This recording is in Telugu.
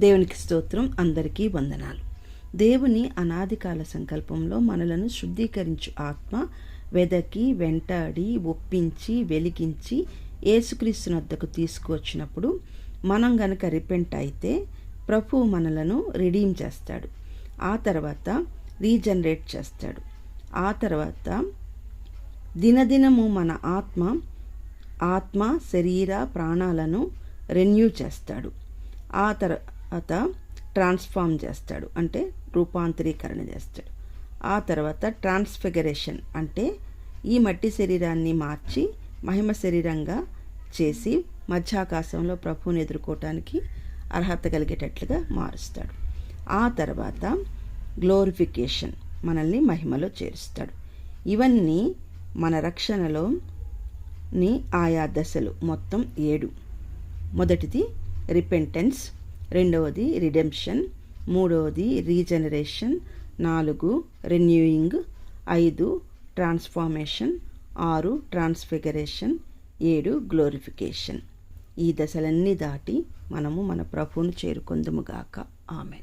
దేవునికి స్తోత్రం. అందరికీ వందనాలు. దేవుని అనాదికాల సంకల్పంలో మనలను శుద్ధీకరించు ఆత్మ వెదకి, వెంటాడి, ఒప్పించి, వెలిగించి యేసుక్రీస్తు వద్దకు తీసుకువచ్చినప్పుడు మనం గనక రిపెంట్ అయితే ప్రభువు మనలను రిడీమ్ చేస్తాడు. ఆ తర్వాత రీజనరేట్ చేస్తాడు. ఆ తర్వాత దినదినము మన ఆత్మ శరీర ప్రాణాలను రెన్యూ చేస్తాడు. ఆ తర్వాత ట్రాన్స్ఫార్మ్ చేస్తాడు, అంటే రూపాంతరీకరణ చేస్తాడు. ఆ తర్వాత ట్రాన్స్ఫిగరేషన్, అంటే ఈ మట్టి శరీరాన్ని మార్చి మహిమ శరీరంగా చేసి మధ్యాకాశంలో ప్రభువుని ఎదుర్కోవటానికి అర్హత కలిగేటట్లుగా మారుస్తాడు. ఆ తర్వాత గ్లోరిఫికేషన్, మనల్ని మహిమలో చేరుస్తాడు. ఇవన్నీ మన రక్షణలోని ఆయా దశలు, మొత్తం 7. మొదటిది రిపెంటెన్స్, రెండవది రిడెంప్షన్, మూడవది regeneration, 4 renewing, 5 transformation, 6 transfiguration, 7 glorification. ఈ దశలన్నీ దాటి మనము మన ప్రభువును చేరుకొందుముగాక. ఆమేన్.